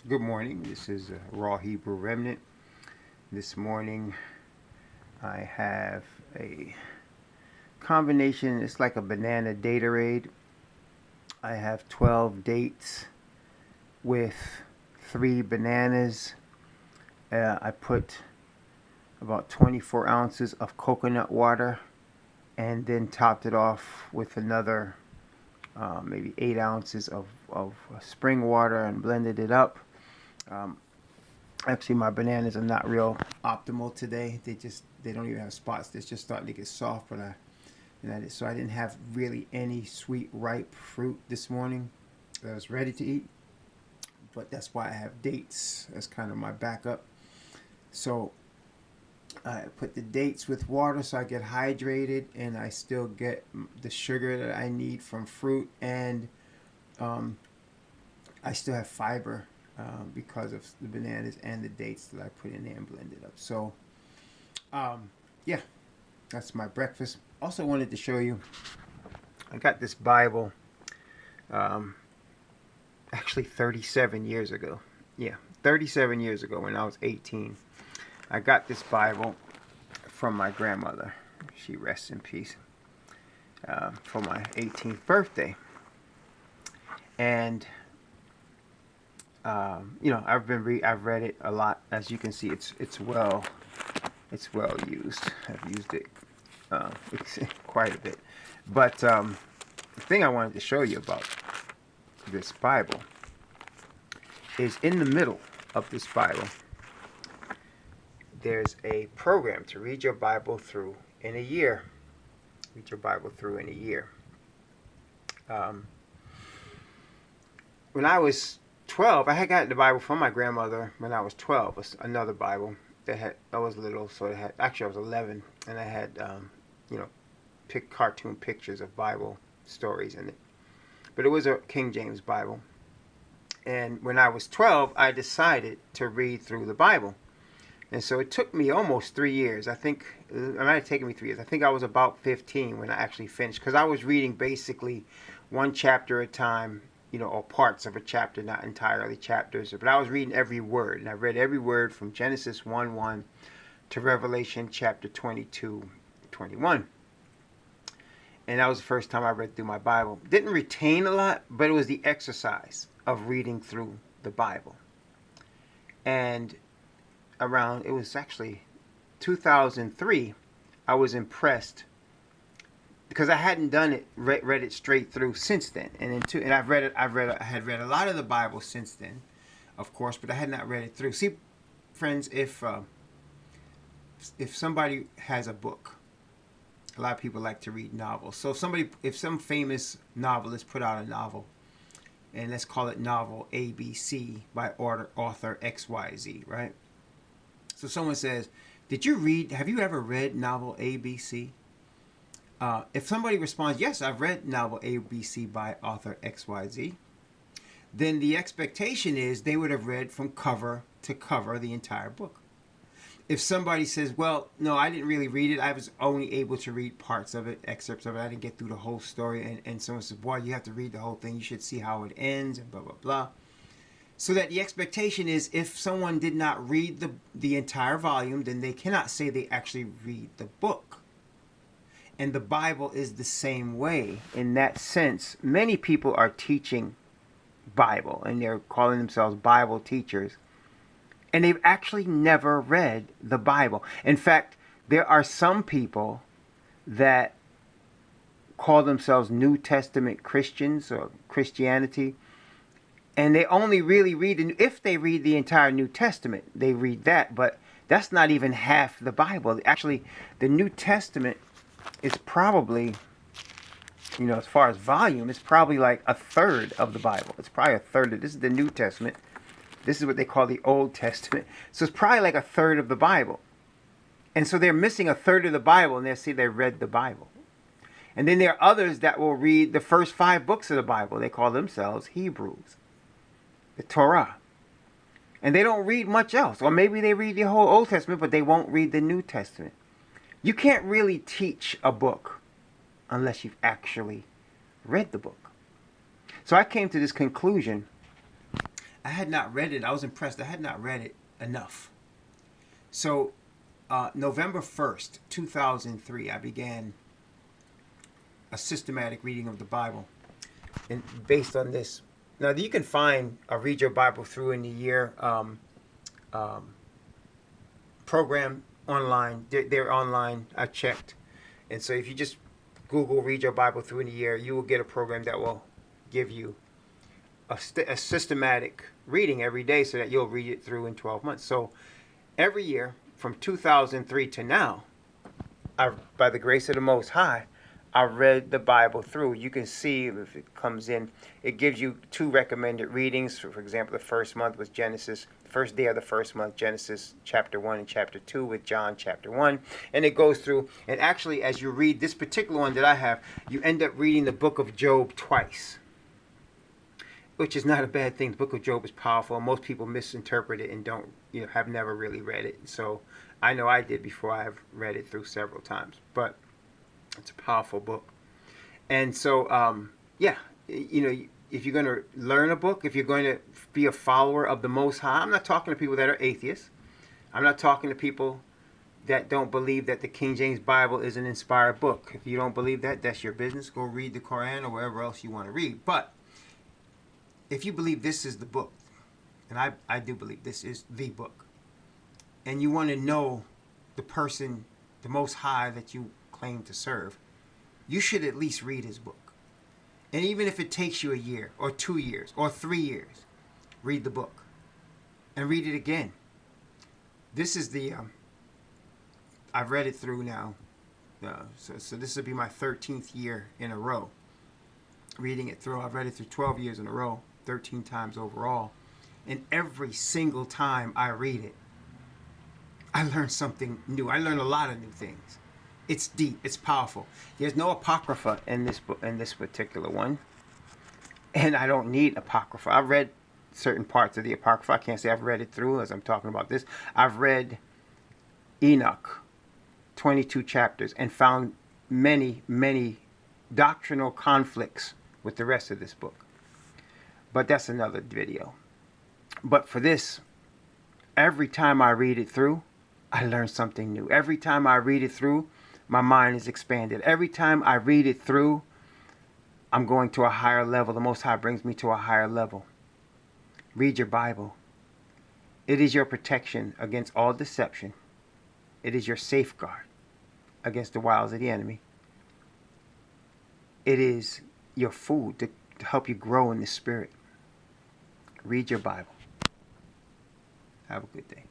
Good morning. This is Raw Hebrew Remnant. This morning I have a combination. It's like a banana daterade. I have 12 dates with 3 bananas. I put about 24 ounces of coconut water and then topped it off with another maybe 8 ounces of spring water and blended it up. Um, Actually, my bananas are not real optimal today. They don't even have spots. They're just starting to get soft. So I didn't have really any sweet ripe fruit this morning that I was ready to eat. But that's why I have dates as kind of my backup. So I put the dates with water so I get hydrated and I still get the sugar that I need from fruit, and um, I still have fiber because of the bananas and the dates that I put in there and blended up. So, yeah, that's my breakfast. Also wanted to show you, I got this Bible um, actually 37 years ago. Yeah, 37 years ago when I was 18. I got this Bible from my grandmother. She rests in peace. For my 18th birthday. And I've read it a lot. As you can see, it's well used. I've used it quite a bit. But the thing I wanted to show you about this Bible is in the middle of this Bible. There's a program to read your Bible through in a year. Read your Bible through in a year. When I was 12, I had gotten the Bible from my grandmother when I was 12. It was another Bible I was little, so it had, actually I was 11, and I had, cartoon pictures of Bible stories in it. But it was a King James Bible. And when I was 12, I decided to read through the Bible. And so it took me almost 3 years. I think it might have taken me 3 years. I think I was about 15 when I actually finished, because I was reading basically one chapter at a time, or parts of a chapter, not entirely chapters. But I was reading every word, and I read every word from Genesis 1:1 to Revelation chapter 22:21. And that was the first time I read through my Bible. Didn't retain a lot, but it was the exercise of reading through the Bible. And it was actually 2003, I was impressed because I hadn't done it, read it straight through since then. And I had read a lot of the Bible since then, of course, but I had not read it through. See, friends, if somebody has a book, a lot of people like to read novels. So if some famous novelist put out a novel, and let's call it novel ABC by author XYZ, right? So someone says, have you ever read novel ABC? If somebody responds, yes, I've read novel ABC by author XYZ, then the expectation is they would have read from cover to cover the entire book. If somebody says, well, no, I didn't really read it, I was only able to read parts of it, excerpts of it, I didn't get through the whole story, and someone says, boy, you have to read the whole thing, you should see how it ends, and blah, blah, blah. So that the expectation is if someone did not read the entire volume, then they cannot say they actually read the book. And the Bible is the same way in that sense. Many people are teaching Bible, and they're calling themselves Bible teachers, and they've actually never read the Bible. In fact, there are some people that call themselves New Testament Christians or Christianity, and they only really if they read the entire New Testament, they read that, but that's not even half the Bible. Actually, the New Testament is probably, as far as volume, it's probably like a third of the Bible. It's probably a third this is the New Testament. This is what they call the Old Testament. So it's probably like a third of the Bible. And so they're missing a third of the Bible, and they say they read the Bible. And then there are others that will read the first 5 books of the Bible. They call themselves Hebrews, the Torah. And they don't read much else. Or maybe they read the whole Old Testament, but they won't read the New Testament. You can't really teach a book unless you've actually read the book. So I came to this conclusion I had not read it. I was impressed. I had not read it enough. So November 1st, 2003, I began a systematic reading of the Bible. And based on this, now you can find a Read Your Bible Through in a Year program online. They're online. I checked. And so if you just Google Read Your Bible Through in a Year, you will get a program that will give you a systematic reading every day so that you'll read it through in 12 months. So every year from 2003 to now, by the grace of the Most High, I read the Bible through. You can see if it comes in, it gives you 2 recommended readings. For example, the first month was Genesis, first day of the first month, Genesis chapter 1 and chapter 2 with John chapter 1. And it goes through, and actually as you read this particular one that I have, you end up reading the book of Job twice, which is not a bad thing. The book of Job is powerful. Most people misinterpret it and don't, have never really read it. So I know I did before. I have read it through several times, but it's a powerful book. And so, if you're going to learn a book, if you're going to be a follower of the Most High, I'm not talking to people that are atheists. I'm not talking to people that don't believe that the King James Bible is an inspired book. If you don't believe that, that's your business. Go read the Quran or wherever else you want to read. But if you believe this is the book, and I do believe this is the book, and you want to know the person, the Most High that you claim to serve, you should at least read his book. And even if it takes you a year or 2 years or 3 years, read the book and read it again. This is the I've read it through now, so this will be my 13th year in a row reading it through. I've read it through 12 years in a row, 13 times overall, and every single time I read it, I learn something new. I learn a lot of new things. It's deep. It's powerful. There's no apocrypha in this book, in this particular one, and I don't need apocrypha. I've read certain parts of the apocrypha. I can't say I've read it through as I'm talking about this. I've read Enoch, 22 chapters, and found many, many doctrinal conflicts with the rest of this book. But that's another video. But for this, every time I read it through, I learn something new. Every time I read it through, my mind is expanded. Every time I read it through, I'm going to a higher level. The Most High brings me to a higher level. Read your Bible. It is your protection against all deception. It is your safeguard against the wiles of the enemy. It is your food to help you grow in the spirit. Read your Bible. Have a good day.